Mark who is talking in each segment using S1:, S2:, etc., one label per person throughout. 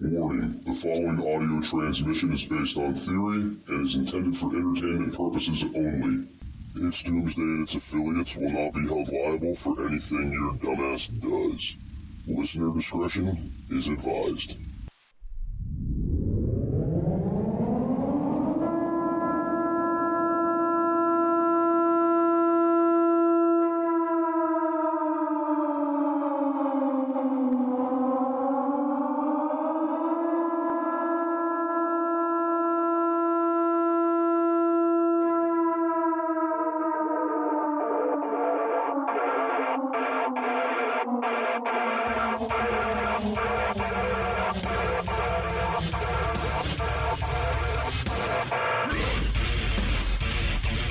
S1: Warning, the following audio transmission is based on theory and is intended for entertainment purposes only. It's Doomsday and its affiliates will not be held liable for anything your dumbass does. Listener discretion is advised.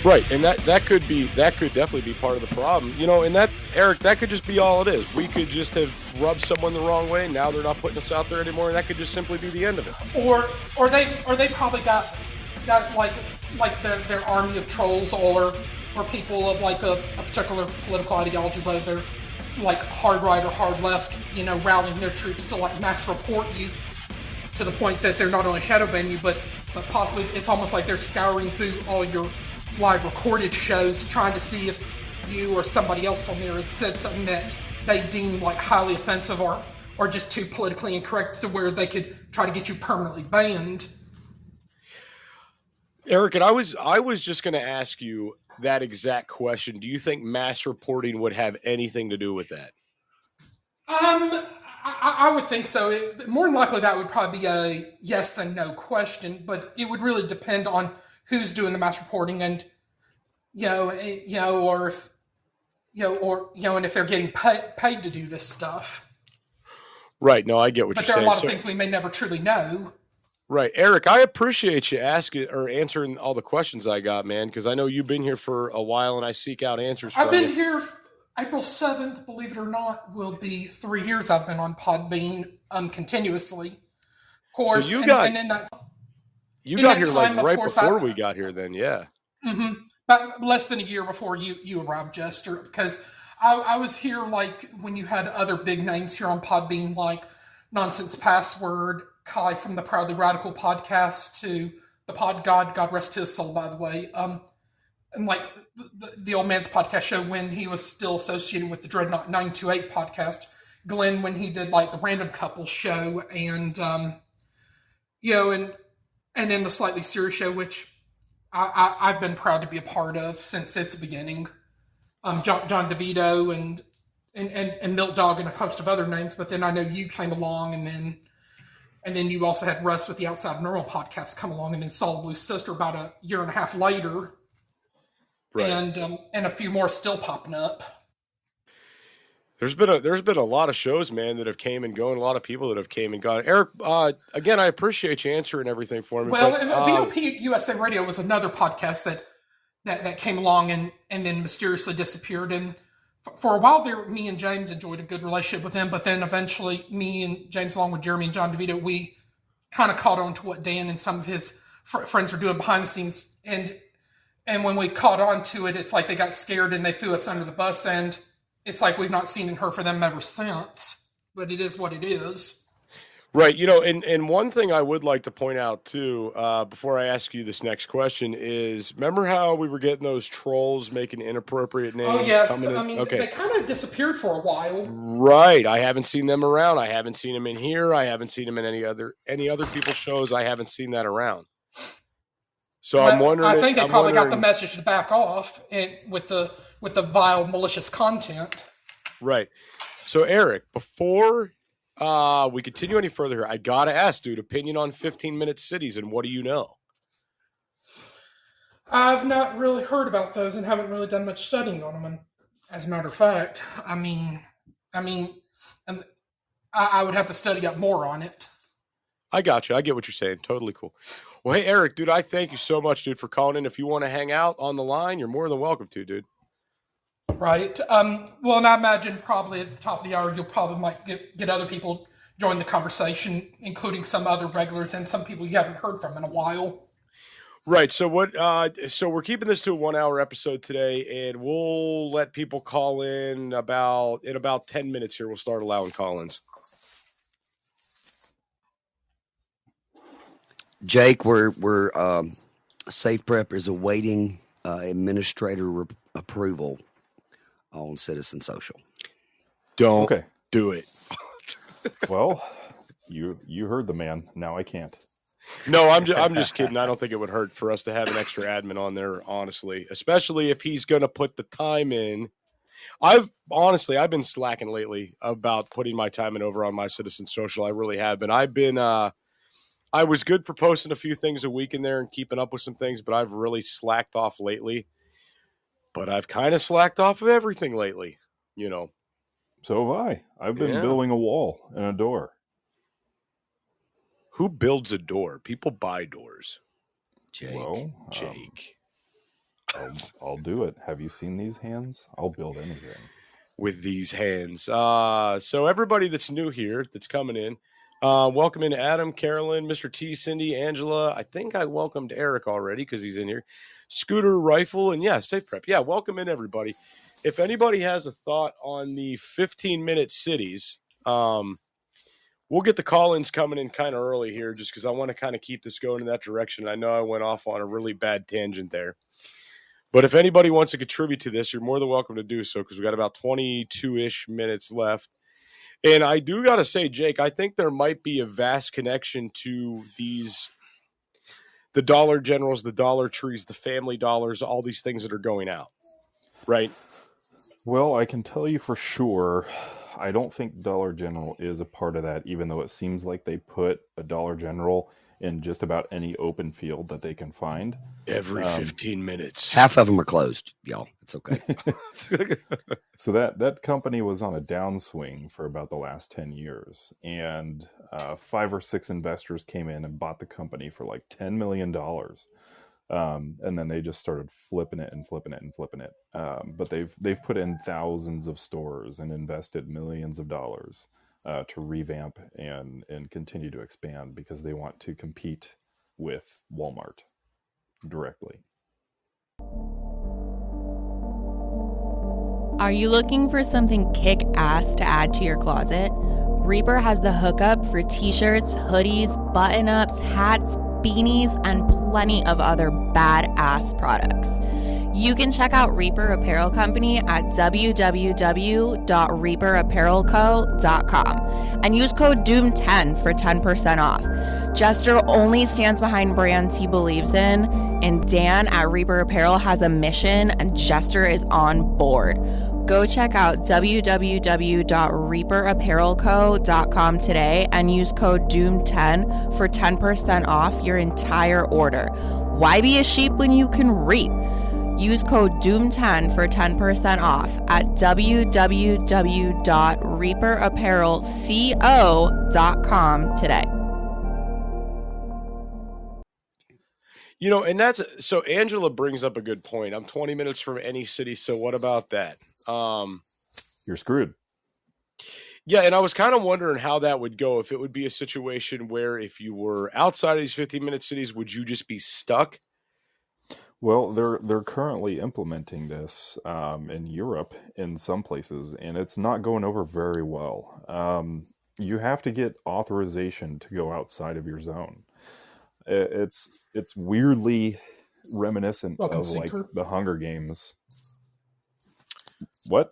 S2: Right, and that could definitely be part of the problem. You know, and that, Eric, that could just be all it is. We could just have rubbed someone the wrong way. Now they're not putting us out there anymore, and that could just simply be the end of it.
S3: Or they probably got like their army of trolls or people of like a particular political ideology, whether they're like hard right or hard left, you know, rallying their troops to like mass report you to the point that they're not only shadow ban you, but possibly it's almost like they're scouring through all your live recorded shows trying to see if you or somebody else on there had said something that they deem like highly offensive or just too politically incorrect to where they could try to get you permanently banned.
S2: Eric, and I was just going to ask you that exact question. Do you think mass reporting would have anything to do with that?
S3: I would think so. More than likely, that would probably be a yes and no question, but it would really depend on who's doing the mass reporting and, and if they're getting paid to do this stuff.
S2: Right. No, I get what you're saying.
S3: But there are a lot of things we may never truly know.
S2: Right. Eric, I appreciate you asking or answering all the questions I got, man, because I know you've been here for a while and I seek out answers from you.
S3: I've been here April 7th, believe it or not, will be 3 years I've been on Podbean continuously. Of course,
S2: so you got here like right before we got here then, yeah.
S3: Mm-hmm. About less than a year before you arrived, Jester, because I was here like when you had other big names here on Podbean like Nonsense Password, Kai from the Proudly Radical podcast to the Pod God rest his soul, by the way. And like the old man's podcast show when he was still associated with the Dreadnought 928 podcast. Glenn when he did like the Random Couple show and, and then the Slightly Serious show, which I've been proud to be a part of since its beginning. John DeVito and Milk Dog and a host of other names, but then I know you came along and then you also had Russ with the Outside of Normal podcast come along, and then Solid Blue Sister about a year and a half later. Right. And a few more still popping up.
S2: There's been a lot of shows, man, that have came and gone. A lot of people that have came and gone. Eric, again, I appreciate you answering everything for me.
S3: Well, and VOP USA Radio was another podcast that came along and then mysteriously disappeared. And for a while there, me and James enjoyed a good relationship with them. But then eventually, me and James, along with Jeremy and John DeVito, we kind of caught on to what Dan and some of his friends were doing behind the scenes. And when we caught on to it, it's like they got scared and they threw us under the bus. And it's like we've not seen and heard from them ever since. But it is what it is.
S2: Right. You know, and one thing I would like to point out, too, before I ask you this next question is, remember how we were getting those trolls making inappropriate names?
S3: Oh, yes. I mean, They kind of disappeared for a while.
S2: Right. I haven't seen them around. I haven't seen them in here. I haven't seen them in any other people's shows. I haven't seen that around. So I'm wondering.
S3: I think they probably got the message to back off with the vile, malicious content.
S2: Right. So, Eric, before we continue any further here, I got to ask, dude, opinion on 15-minute cities, and what do you know?
S3: I've not really heard about those and haven't really done much studying on them. And as a matter of fact, I would have to study up more on it.
S2: I got you. I get what you're saying. Totally cool. Well, hey, Eric, dude, I thank you so much, dude, for calling in. If you want to hang out on the line, you're more than welcome to, dude.
S3: Right. Well, and I imagine probably at the top of the hour, you'll probably might get other people join the conversation, including some other regulars and some people you haven't heard from in a while.
S2: Right. So so we're keeping this to a 1 hour episode today, and we'll let people call in about 10 minutes here. We'll start allowing call-ins.
S4: Jake, we're SafePrep is awaiting administrator approval on Citizen Social.
S2: Don't
S5: Okay.
S2: do it.
S5: Well, you heard the man. Now I can't.
S2: No, I'm just kidding. I don't think it would hurt for us to have an extra admin on there, honestly, especially if he's going to put the time in. I've been slacking lately about putting my time in over on my Citizen Social. I really have been. I was good for posting a few things a week in there and keeping up with some things, but I've really slacked off lately. But I've kind of slacked off of everything lately, you know.
S5: So have I. I've been building a wall and a door.
S2: Who builds a door? People buy doors.
S4: Jake.
S5: Well,
S2: Jake.
S5: I'll do it. Have you seen these hands? I'll build anything.
S2: With these hands. So everybody that's new here, that's coming in, welcome in Adam, Carolyn, Mr. T, Cindy, Angela. I think I welcomed Eric already because he's in here. Scooter, Rifle, and SafePrep. Yeah, welcome in everybody. If anybody has a thought on the 15-minute cities, we'll get the call-ins coming in kind of early here just because I want to kind of keep this going in that direction. I know I went off on a really bad tangent there. But if anybody wants to contribute to this, you're more than welcome to do so because we got about 22-ish minutes left. And I do got to say, Jake, I think there might be a vast connection to the Dollar Generals, the Dollar Trees, the Family Dollars, all these things that are going out, right?
S5: Well, I can tell you for sure, I don't think Dollar General is a part of that, even though it seems like they put a Dollar General in just about any open field that they can find.
S2: Every 15 minutes.
S4: Half of them are closed, y'all. It's okay.
S5: So that company was on a downswing for about the last 10 years. And 5 or 6 investors came in and bought the company for like $10 million. And then they just started flipping it. But they've put in thousands of stores and invested millions of dollars to revamp and continue to expand because they want to compete with Walmart directly.
S6: Are you looking for something kick-ass to add to your closet? Reaper has the hookup for t-shirts, hoodies, button-ups, hats, beanies, and plenty of other badass products. You can check out Reaper Apparel Company at www.reaperapparelco.com and use code DOOM10 for 10% off. Jester only stands behind brands he believes in, and Dan at Reaper Apparel has a mission, and Jester is on board. Go check out www.reaperapparelco.com today and use code DOOM10 for 10% off your entire order. Why be a sheep when you can reap? Use code DOOM10 for 10% off at www.reaperapparelco.com today.
S2: You know, and that's so Angela brings up a good point. I'm 20 minutes from any city, so what about that?
S5: You're screwed.
S2: Yeah, and I was kind of wondering how that would go, if it would be a situation where if you were outside of these 15-minute cities, would you just be stuck?
S5: Well, they're currently implementing this in Europe in some places, and it's not going over very well. You have to get authorization to go outside of your zone. It's weirdly reminiscent of
S3: Seeker.
S5: like the Hunger Games. What?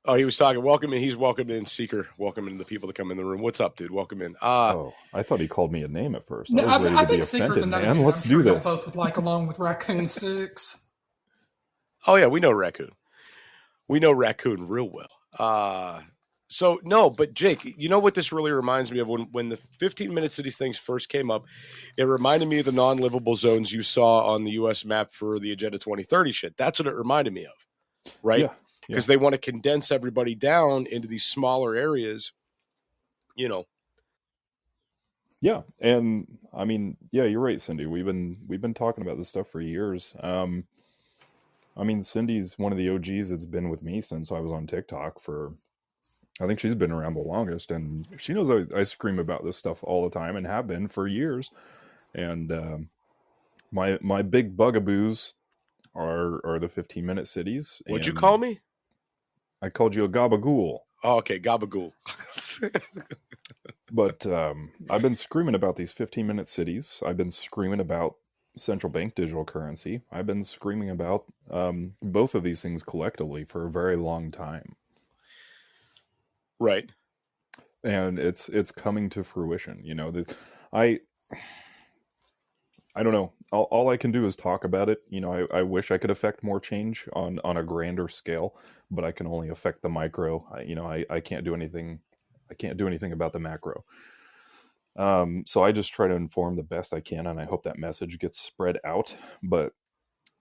S2: Oh, he was talking. Welcome in. He's welcomed in Seeker. Welcoming the people that come in the room. What's up, dude? Welcome in.
S5: Oh, I thought he called me a name at first.
S3: No,
S5: I was ready
S3: I
S5: to be
S3: think Seeker's
S5: offended,
S3: another
S5: man.
S3: name
S5: Let's
S3: I'm sure
S5: do
S3: y'all
S5: this.
S3: both would like, along with Raccoon 6.
S2: Oh, yeah, we know Raccoon. We know Raccoon real well. So, no, but Jake, you know what this really reminds me of? When the 15 minutes of these things first came up, it reminded me of the non-livable zones you saw on the U.S. map for the Agenda 2030 shit. That's what it reminded me of, right?
S5: Yeah.
S2: Because they want to condense everybody down into these smaller areas, you know.
S5: Yeah, and I mean, yeah, you're right, Cindy. We've been talking about this stuff for years. I mean, Cindy's one of the OGs that's been with me since I was on TikTok for, I think she's been around the longest, and she knows I scream about this stuff all the time and have been for years. And my big bugaboos are the 15-minute cities.
S2: What'd you call me?
S5: I called you a gabagool.
S2: Oh, okay, gabagool.
S5: But I've been screaming about these 15-minute cities. I've been screaming about central bank digital currency. I've been screaming about both of these things collectively for a very long time.
S2: Right.
S5: And it's coming to fruition. You know, I don't know. All I can do is talk about it. You know, I wish I could affect more change on a grander scale, but I can only affect the micro. I can't do anything. I can't do anything about the macro. So I just try to inform the best I can, and I hope that message gets spread out. But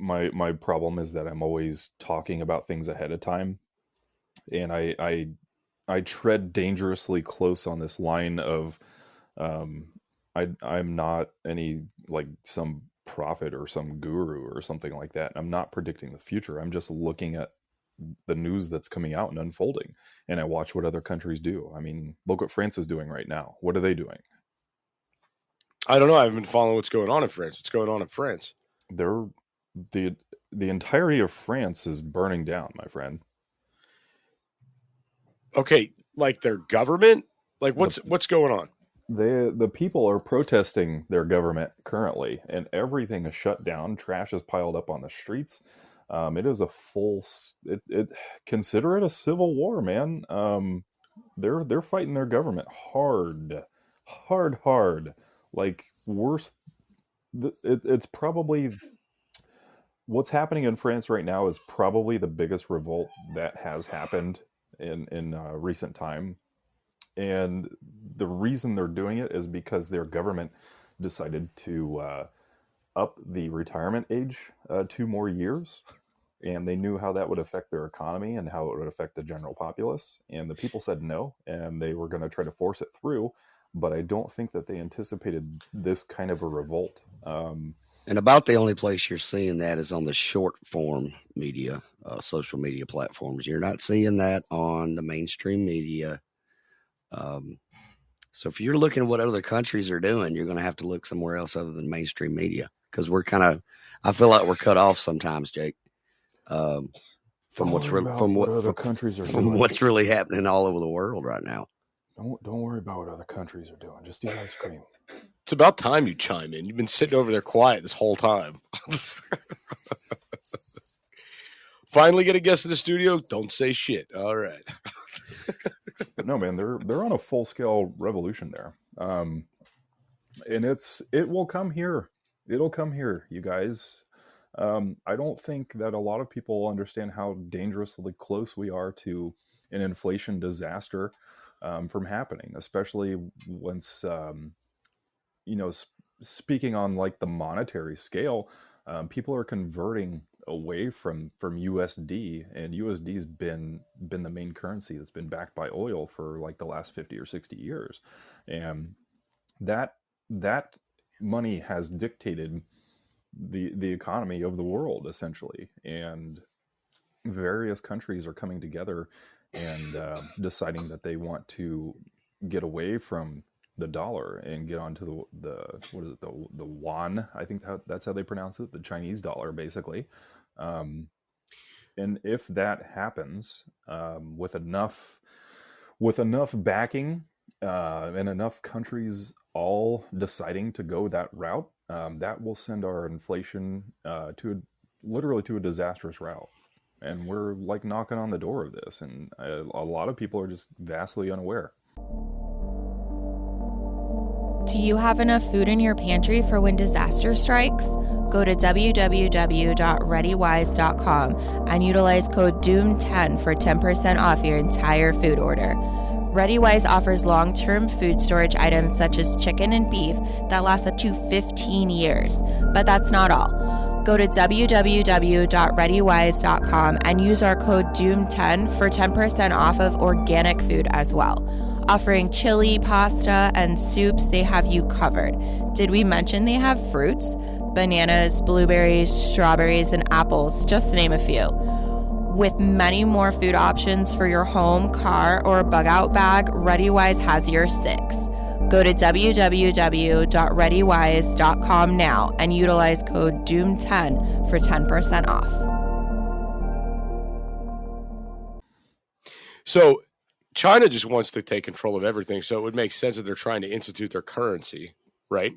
S5: my problem is that I'm always talking about things ahead of time, and I tread dangerously close on this line of I'm not any like some prophet or some guru or something like that. I'm not predicting the future. I'm just looking at the news that's coming out and unfolding, and I watch what other countries do. I mean, look what France is doing right now. What are they doing?
S2: I don't know. I haven't been following what's going on in France. What's going on in France?
S5: The entirety of France is burning down, my friend.
S2: Okay, like their government? Like what's going on?
S5: The people are protesting their government currently, and everything is shut down. Trash is piled up on the streets. It is a full. Consider it a civil war, man. They're fighting their government hard. Like worse. It's probably what's happening in France right now is probably the biggest revolt that has happened in recent time. And the reason they're doing it is because their government decided to up the retirement age 2 more years. And they knew how that would affect their economy and how it would affect the general populace. And the people said no, and they were going to try to force it through. But I don't think that they anticipated this kind of a revolt.
S4: And about the only place you're seeing that is on the short form media, social media platforms. You're not seeing that on the mainstream media. So if you're looking at what other countries are doing, you're going to have to look somewhere else other than mainstream media, because I feel like we're cut off sometimes, Jake, from what's really happening all over the world right now.
S5: Don't worry about what other countries are doing. Just eat ice cream.
S2: It's about time you chime in. You've been sitting over there quiet this whole time. Finally get a guest in the studio. Don't say shit. All right.
S5: But no, man, they're on a full scale revolution there. And it will come here. It'll come here, you guys. I don't think that a lot of people understand how dangerously close we are to an inflation disaster from happening, especially once, speaking on like the monetary scale, people are converting away from USD, and USD's been the main currency that's been backed by oil for like the last 50 or 60 years. And that money has dictated the economy of the world, essentially. And various countries are coming together and deciding that they want to get away from the dollar and get onto the yuan. I think that's how they pronounce it, the Chinese dollar, basically. And if that happens, with enough backing and enough countries all deciding to go that route, that will send our inflation literally to a disastrous route. And we're like knocking on the door of this, and a lot of people are just vastly unaware.
S6: Do you have enough food in your pantry for when disaster strikes? Go to www.readywise.com and utilize code DOOM10 for 10% off your entire food order. ReadyWise offers long-term food storage items such as chicken and beef that last up to 15 years. But that's not all. Go to www.readywise.com and use our code DOOM10 for 10% off of organic food as well. Offering chili, pasta, and soups, they have you covered. Did we mention they have fruits? Bananas, blueberries, strawberries, and apples, just to name a few. With many more food options for your home, car, or bug-out bag, ReadyWise has your six. Go to www.readywise.com now and utilize code DOOM10 for 10% off.
S2: So, China just wants to take control of everything, so it would make sense that they're trying to institute their currency, right?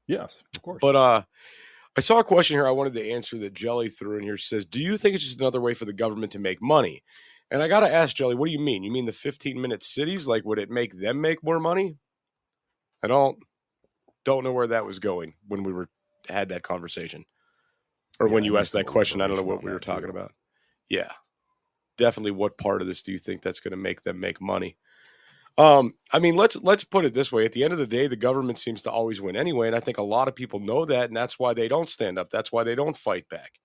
S5: Yes, of course.
S2: But I saw a question here I wanted to answer that Jelly threw in here. She says, do you think it's just another way for the government to make money? And I got to ask Jelly, what do you mean? You mean the 15-minute cities? Like, would it make them make more money? I don't know where that was going when we had that conversation. Or when you asked that question, I don't know what we were talking about. Yeah. Definitely what part of this do you think that's going to make them make money? I mean, let's put it this way. At the end of the day, the government seems to always win anyway, and I think a lot of people know that, and that's why they don't stand up. That's why they don't fight back.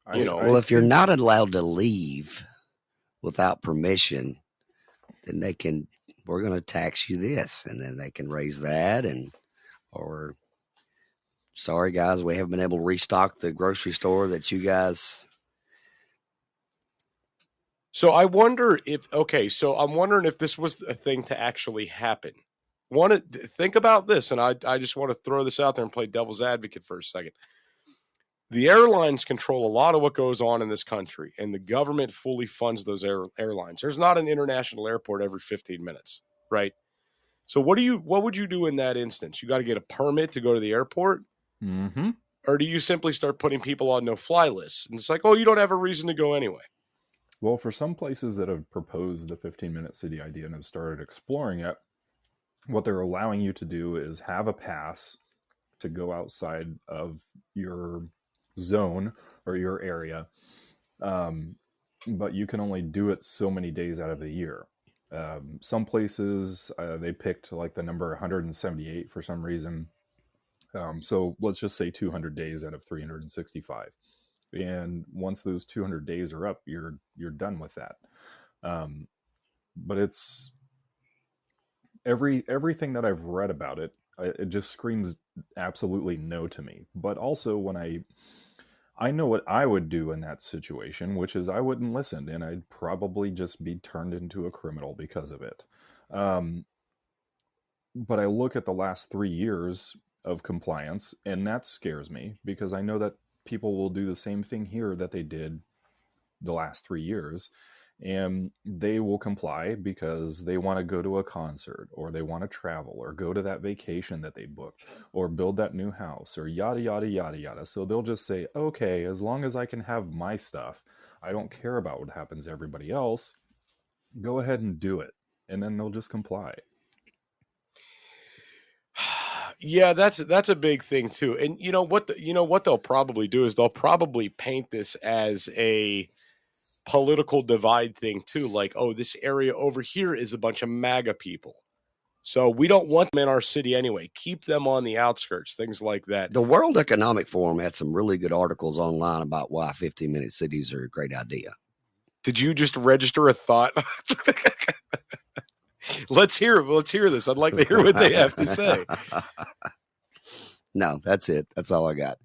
S4: Well, if you're not allowed to leave without permission, then we're going to tax you this, and then they can raise that, or sorry guys, we haven't been able to restock the grocery store that you guys.
S2: So I'm wondering if this was a thing to actually happen. Think about this, and I just want to throw this out there and play devil's advocate for a second. The airlines control a lot of what goes on in this country, and the government fully funds those airlines. There's not an international airport every 15 minutes, right? So what would you do in that instance? You got to get a permit to go to the airport?
S5: Mm-hmm.
S2: Or do you simply start putting people on no-fly lists? And it's like, oh, you don't have a reason to go anyway.
S5: Well, for some places that have proposed the 15-minute city idea and have started exploring it, what they're allowing you to do is have a pass to go outside of your zone or your area, but you can only do it so many days out of the year. Some places, they picked like the number 178 for some reason. So let's just say 200 days out of 365. And once those 200 days are up, you're done with that. But it's everything that I've read about it, it just screams absolutely no to me. But also when I know what I would do in that situation, which is I wouldn't listen, and I'd probably just be turned into a criminal because of it. But I look at the last 3 years of compliance, and that scares me because I know that people will do the same thing here that they did the last 3 years, and they will comply because they want to go to a concert, or they want to travel, or go to that vacation that they booked, or build that new house, or yada, yada, yada, yada. So they'll just say, okay, as long as I can have my stuff, I don't care about what happens to everybody else. Go ahead and do it. And then they'll just comply.
S2: Yeah, that's a big thing too. And you know what they'll probably do is they'll probably paint this as a political divide thing too. Like, oh, this area over here is a bunch of MAGA people, so we don't want them in our city anyway. Keep them on the outskirts, things like that.
S4: The World Economic Forum had some really good articles online about why 15-minute cities are a great idea.
S2: Did you just register a thought? Let's hear this. I'd like to hear what they have to say.
S4: No, that's it. That's all I got.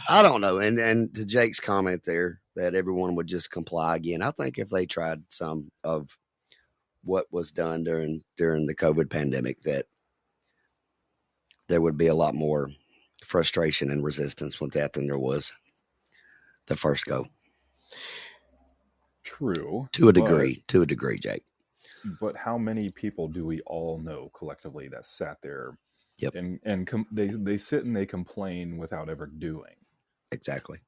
S4: I don't know. And to Jake's comment there that everyone would just comply again, I think if they tried some of what was done during the COVID pandemic, that there would be a lot more frustration and resistance with that than there was the first go.
S5: True.
S4: To a degree, Jake.
S5: But how many people do we all know collectively that sat there?
S4: Yep.
S5: They sit and they complain without ever doing.
S4: Exactly.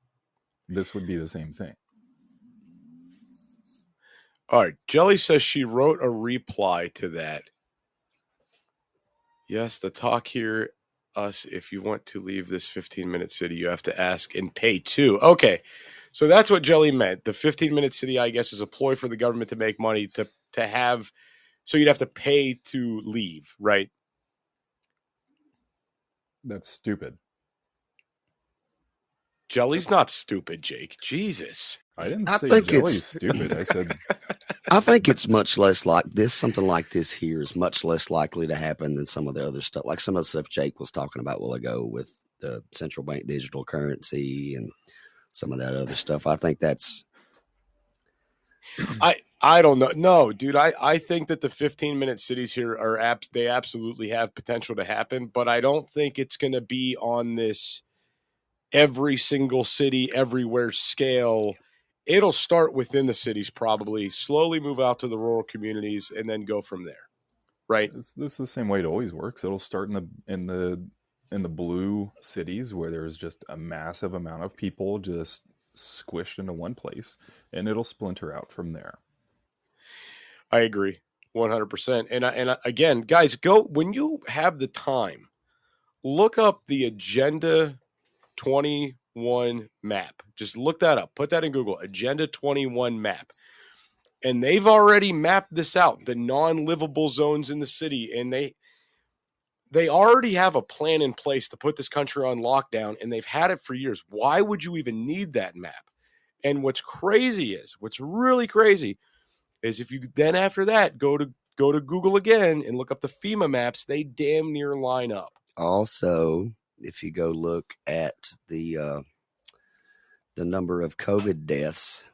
S5: This would be the same thing.
S2: All right. Jelly says she wrote a reply to that. Yes, the talk here, if you want to leave this 15-minute city, you have to ask and pay too. Okay. So that's what Jelly meant. The 15-minute city, I guess, is a ploy for the government to make money to have, so you'd have to pay to leave, right?
S5: That's stupid.
S2: Jelly's not stupid, Jake. Jesus.
S5: I didn't say Jelly's stupid. I said...
S4: I think it's much less like this. Something like this here is much less likely to happen than some of the other stuff. Like some of the stuff Jake was talking about a while ago with the central bank digital currency and some of that other stuff. I think that's...
S2: I don't know. No, dude, I think that the 15-minute cities here are they absolutely have potential to happen, but I don't think it's going to be on this every single city everywhere scale it'll start within the cities, probably slowly move out to the rural communities and then go from there. Right.
S5: This is the same way it always works. It'll start in the blue cities where there's just a massive amount of people just squished into one place, and it'll splinter out from there.
S2: I agree 100%. And again, guys, go when you have the time, look up the Agenda 21 map. Just look that up. Put that in Google, Agenda 21 map. And they've already mapped this out, the non-livable zones in the city. And they already have a plan in place to put this country on lockdown, and they've had it for years. Why would you even need that map? And what's really crazy is if you then after that go to Google again and look up the FEMA maps, they damn near line up.
S4: Also, if you go look at the number of COVID deaths,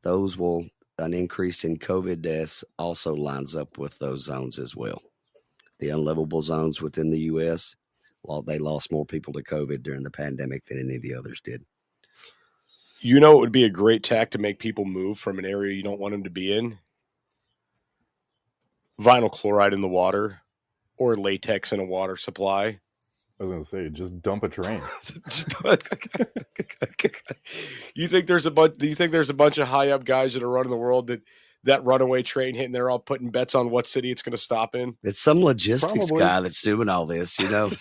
S4: an increase in COVID deaths also lines up with those zones as well. The unlivable zones within the U.S., they lost more people to COVID during the pandemic than any of the others did.
S2: You know, it would be a great tack to make people move from an area you don't want them to be in. Vinyl chloride in the water or latex in a water supply.
S5: I was going to say, just dump a train.
S2: Do you think there's a bunch of high up guys that are running the world that runaway train hitting? They're all putting bets on what city it's going to stop in.
S4: It's some logistics
S5: Probably.
S4: guy that's doing all this, you know.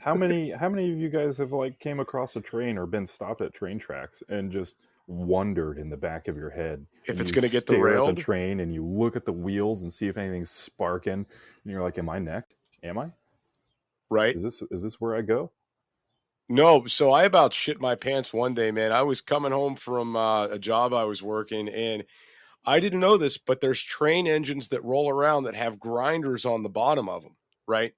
S5: How many of you guys have came across a train or been stopped at train tracks and just wondered in the back of your head
S2: if it's going to get derailed?
S5: At the train and you look at the wheels and see if anything's sparking, and you're like, "Am I necked? Am I?
S2: Right?
S5: Is this where I go?"
S2: No. So I about shit my pants one day, man. I was coming home from a job I was working, and I didn't know this, but there's train engines that roll around that have grinders on the bottom of them, right?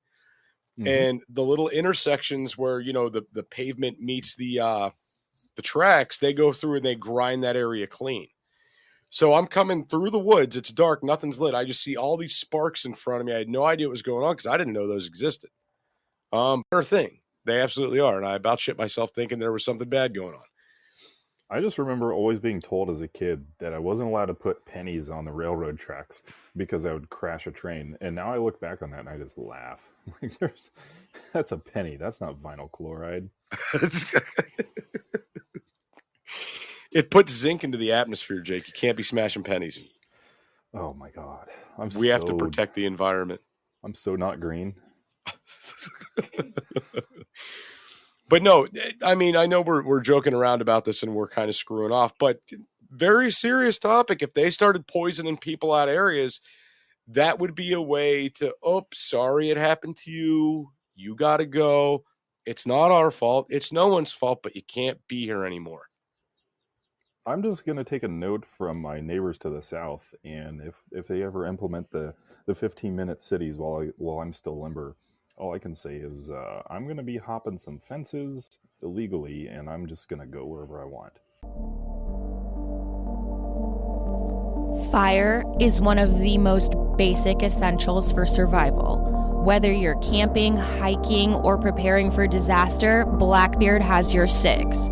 S2: Mm-hmm. And the little intersections where, you know, the pavement meets the tracks, they go through and they grind that area clean. So I'm coming through the woods. It's dark. Nothing's lit. I just see all these sparks in front of me. I had no idea what was going on because I didn't know those existed. They're a thing. They absolutely are. And I about shit myself thinking there was something bad going on.
S5: I just remember always being told as a kid that I wasn't allowed to put pennies on the railroad tracks because I would crash a train. And now I look back on that and I just laugh. That's a penny. That's not vinyl chloride.
S2: It puts zinc into the atmosphere, Jake. You can't be smashing pennies.
S5: Oh my God.
S2: We have to protect the environment.
S5: I'm so not green.
S2: But no, I mean, I know we're joking around about this and we're kind of screwing off, but very serious topic. If they started poisoning people out of areas, that would be a way to, sorry it happened to you. You got to go. It's not our fault. It's no one's fault, but you can't be here anymore.
S5: I'm just going to take a note from my neighbors to the south, and if they ever implement the 15-minute cities while I'm still limber, all I can say is I'm going to be hopping some fences illegally, and I'm just going to go wherever I want.
S6: Fire is one of the most basic essentials for survival. Whether you're camping, hiking, or preparing for disaster, Blackbeard has your six.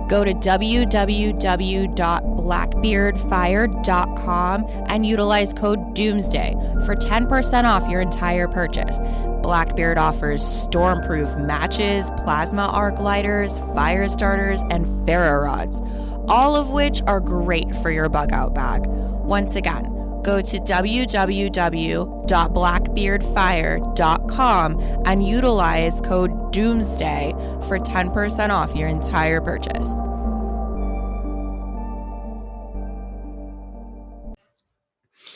S6: Go to www.blackbeardfire.com and utilize code DoomsDay for 10% off your entire purchase. Blackbeard offers stormproof matches, plasma arc lighters, fire starters, and ferro rods, all of which are great for your bug out bag. Once again, go to www.blackbeardfire.com and utilize code DoomsDay for 10% off your entire purchase.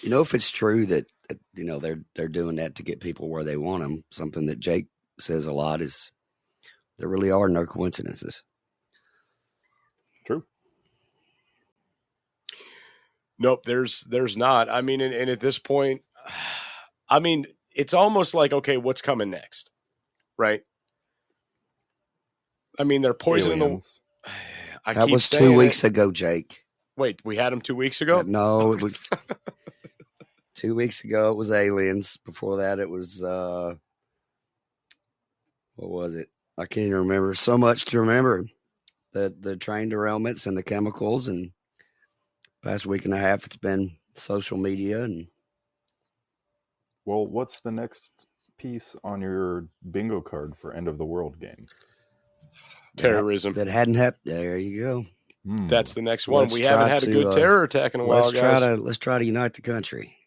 S4: You know, if it's true that, you know, they're doing that to get people where they want them, something that Jake says a lot is there really are no coincidences.
S5: True.
S2: Nope, there's not. I mean, and at this point, I mean, it's almost like, okay, what's coming next? Right? I mean, they're poisoning
S5: Aliens.
S4: That was 2 weeks ago, Jake.
S2: Wait, we had them 2 weeks ago?
S4: No, it was 2 weeks ago. It was aliens. Before that, it was what was it? I can't even remember. So much to remember. the train derailments and the chemicals, and past week and a half it's been social media. And
S5: Well, what's the next piece on your bingo card for end of the world game?
S2: Terrorism.
S4: That hadn't happened. There you go.
S2: That's the next one.
S4: Let's
S2: We haven't had a good terror attack in a while, guys.
S4: Let's try to unite the country.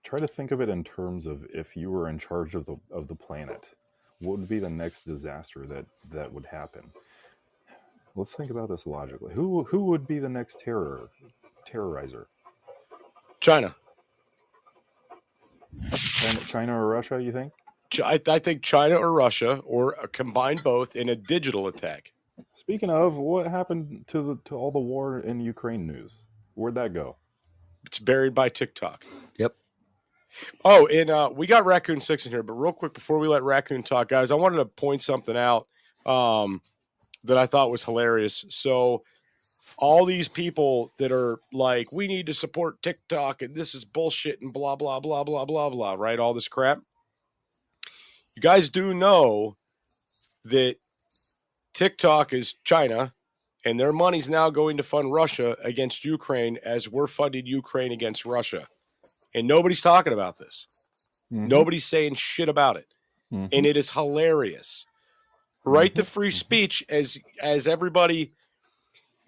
S5: Try to think of it in terms of if you were in charge of the planet, what would be the next disaster that would happen? Let's think about this logically. Who would be the next terrorizer?
S2: China.
S5: China or Russia, you think?
S2: I think China or Russia, or combine both in a digital attack.
S5: Speaking of, what happened to all the war in Ukraine news? Where'd that go?
S2: It's buried by TikTok.
S4: Yep.
S2: Oh, and we got Raccoon 6 in here, but real quick before we let Raccoon talk, guys, I wanted to point something out that I thought was hilarious. So all these people that are like, we need to support TikTok and this is bullshit and blah, blah, blah, blah, blah, blah, right? All this crap. You guys do know that TikTok is China and their money's now going to fund Russia against Ukraine as we're funding Ukraine against Russia. And nobody's talking about this. Mm-hmm. Nobody's saying shit about it. Mm-hmm. And it is hilarious. Right to free speech as everybody.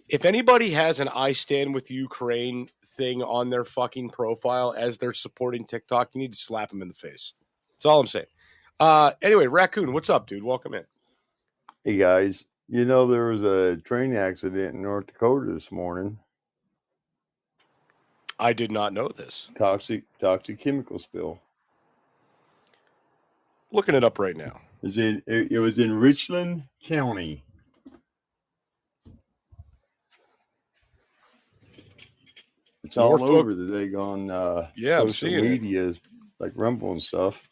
S2: If anybody has an I stand with Ukraine thing on their fucking profile as they're supporting TikTok, you need to slap them in the face. That's all I'm saying. Anyway, Raccoon, what's up, dude? Welcome in.
S7: Hey, guys. You know, there was a train accident in North Dakota this morning.
S2: I did not know this.
S7: Toxic chemical spill.
S2: Looking it up right now.
S7: It was in Richland County. It's all over the daggone social media, like Rumble and stuff.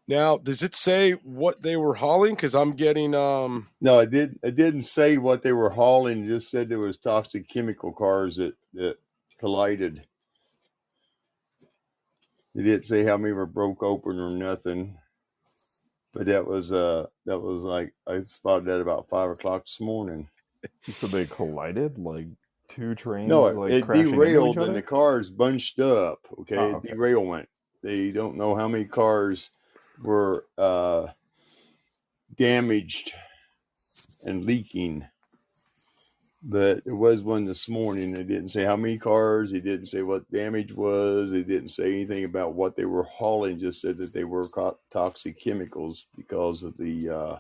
S2: Now, does it say what they were hauling? Because I'm getting
S7: No, it didn't say what they were hauling. It just said there was toxic chemical cars that collided. It didn't say how many were broke open or nothing. But that was like I spotted that about 5 o'clock this morning.
S5: So they collided like two trains?
S7: No,
S5: like
S7: it derailed and the cars bunched up. Okay,
S5: okay.
S7: Derailment. They don't know how many cars were damaged and leaking. But there was one this morning. They didn't say how many cars. They didn't say what damage was. They didn't say anything about what they were hauling. Just said that they were toxic chemicals because of the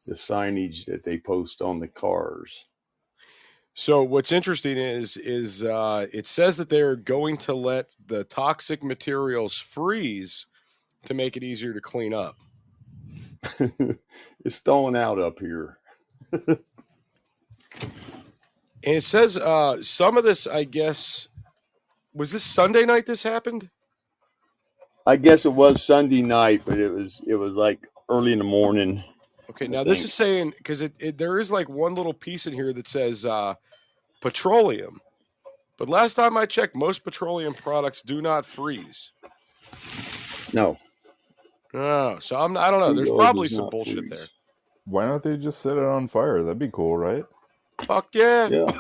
S7: signage that they post on the cars.
S2: So what's interesting is it says that they're going to let the toxic materials freeze to make it easier to clean up.
S7: It's thawing out up here.
S2: And it says some of this, I guess, was this Sunday night this happened?
S7: I guess it was Sunday night, but it was like early in the morning.
S2: Okay, now this is saying, because there is like one little piece in here that says petroleum. But last time I checked, most petroleum products do not freeze.
S7: No.
S2: Oh, so I don't know. There's probably some bullshit there.
S5: Why don't they just set it on fire? That'd be cool, right?
S2: Fuck yeah.
S7: Yeah.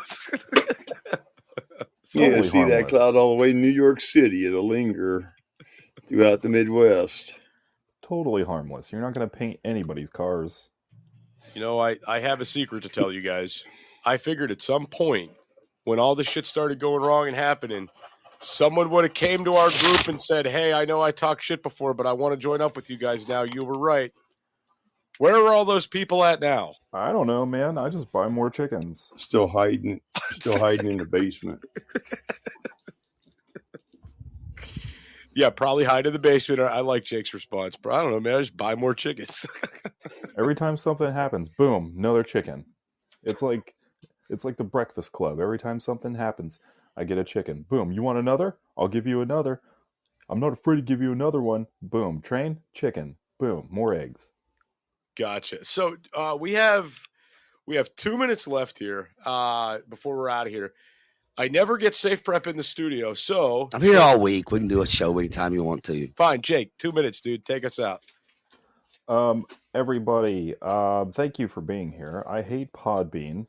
S7: Yeah, see that cloud all the way in New York City. It'll linger throughout the Midwest.
S5: Totally harmless. You're not going to paint anybody's cars.
S2: You know, I have a secret to tell you guys. I figured at some point when all this shit started going wrong and happening, someone would have came to our group and said, hey, I know I talked shit before, but I want to join up with you guys now. You were right. Where are all those people at now?
S5: I don't know, man. I just buy more chickens.
S7: Still hiding in the basement.
S2: Yeah, probably hide in the basement. I like Jake's response, but I don't know, man. I just buy more chickens.
S5: Every time something happens, boom, another chicken. It's like the Breakfast Club. Every time something happens, I get a chicken. Boom, you want another? I'll give you another. I'm not afraid to give you another one. Boom, train, chicken. Boom, more eggs.
S2: Gotcha. So we have 2 minutes left here before we're out of here. I never get SafePrep in the studio, so
S4: I'm here all week. We can do a show anytime you want to.
S2: Fine, Jake. 2 minutes, dude. Take us out.
S5: Everybody, thank you for being here. I hate Podbean.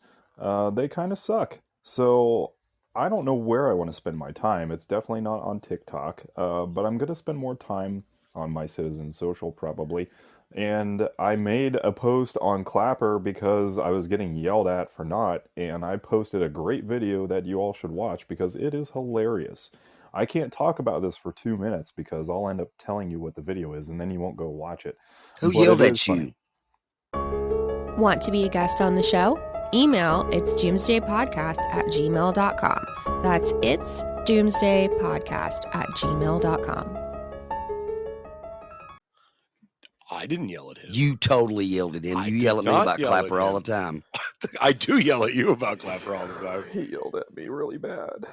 S5: They kind of suck. So I don't know where I want to spend my time. It's definitely not on TikTok, but I'm going to spend more time on my Citizen Social probably. And I made a post on Clapper because I was getting yelled at for not, and I posted a great video that you all should watch because it is hilarious. I can't talk about this for 2 minutes because I'll end up telling you what the video is, and then you won't go watch it.
S4: Who
S5: But
S4: yelled
S5: it
S4: at
S5: is
S4: you?
S5: funny.
S6: Want to be a guest on the show? Email it's doomsdaypodcast@gmail.com. That's it's doomsdaypodcast@gmail.com.
S2: I didn't yell at him.
S4: You totally yelled at him.
S2: I
S4: You
S2: did
S4: yell at me
S2: not
S4: about
S2: yell at
S4: Clapper all
S2: him.
S4: the time.
S2: I do yell at you about Clapper all the time.
S5: He yelled at me really bad.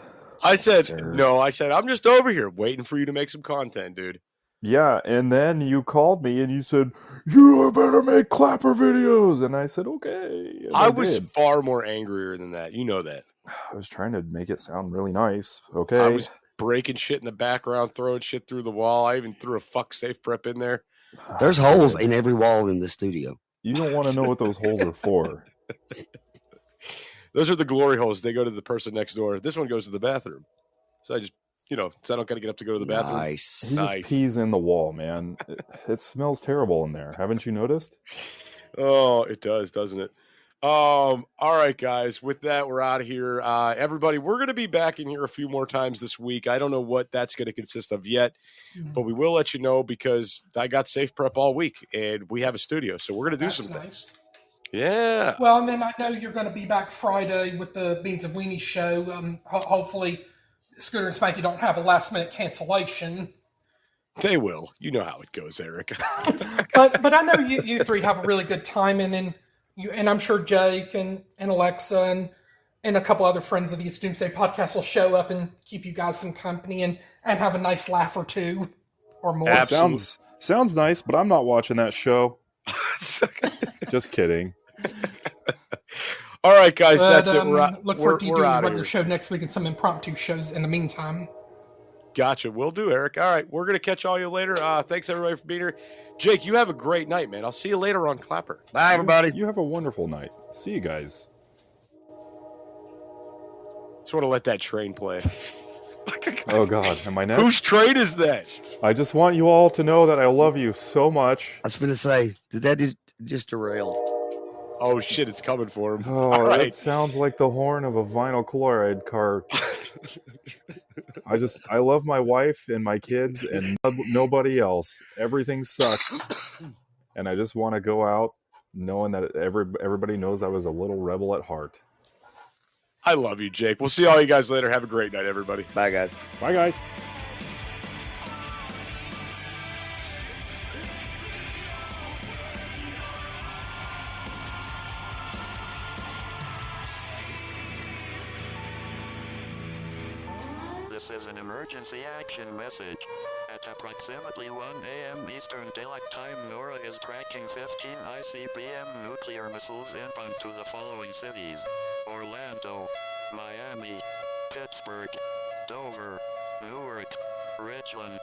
S2: I said,
S4: Jester.
S2: no, I said, I'm just over here waiting for you to make some content, dude.
S5: Yeah, and then you called me and you said, you better make Clapper videos. And I said, okay. And
S2: I was
S5: did.
S2: far more angrier than that. You know that.
S5: I was trying to make it sound really nice. Okay.
S2: I was breaking shit in the background, throwing shit through the wall. I even threw a fuck SafePrep in there.
S4: There's holes in every wall in the studio.
S5: You don't want to know what those holes are for.
S2: Those are the glory holes. They go to the person next door. This one goes to the bathroom. So I just, so I don't got to get up to go to the bathroom.
S4: Nice.
S5: He just pees in the wall, man. It smells terrible in there. Haven't you noticed?
S2: Oh, it does, doesn't it? All right, guys. With that, we're out of here. Everybody, we're going to be back in here a few more times this week. I don't know what that's going to consist of yet, but we will let you know because I got SafePrep all week and we have a studio, so we're going to do some things. Yeah.
S3: Well, and then I know you're going to be back Friday with the Beans and Weenies show. Hopefully, Scooter and Spanky don't have a last-minute cancellation.
S2: They will. You know how it goes, Eric.
S3: but I know you three have a really good time, and then and I'm sure Jake and Alexa and a couple other friends of the Doomsday podcast will show up and keep you guys some company and have a nice laugh or two or more.
S5: Sounds nice, but I'm not watching that show. Just kidding.
S2: All right, guys,
S3: But,
S2: that's it.
S3: Look forward to you doing a
S2: out of
S3: regular
S2: here.
S3: show next week and some impromptu shows in the meantime.
S2: Gotcha. Will do, Eric. All right, we're going to catch all you later. Thanks, everybody, for being here. Jake, you have a great night, man. I'll see you later on Clapper.
S4: Bye, everybody.
S5: You have a wonderful night. See you guys.
S2: Just want to let that train play.
S5: Oh, God. Am I next?
S2: Whose train is that?
S5: I just want you all to know that I love you so much.
S4: I was going to say, did that just derail?
S2: Oh, shit, it's coming for him.
S5: Oh,
S2: all right.
S5: It sounds like the horn of a vinyl chloride car. I love my wife and my kids and nobody else. Everything sucks. And I just want to go out knowing that everybody knows I was a little rebel at heart.
S2: I love you, Jake. We'll see all you guys later. Have a great night, everybody.
S4: Bye, guys.
S5: Bye, guys.
S8: This is an emergency action message. At approximately 1 a.m. Eastern Daylight Time, NORAD is tracking 15 ICBM nuclear missiles inbound to the following cities: Orlando, Miami, Pittsburgh, Dover, Newark, Richland,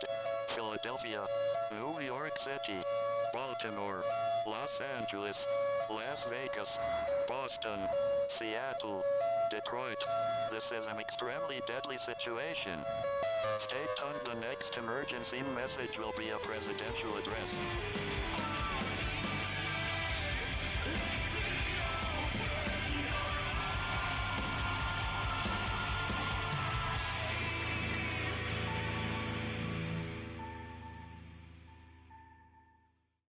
S8: Philadelphia, New York City, Baltimore, Los Angeles, Las Vegas, Boston, Seattle, Detroit. This is an extremely deadly situation. Stay tuned. The next emergency message will be a presidential address.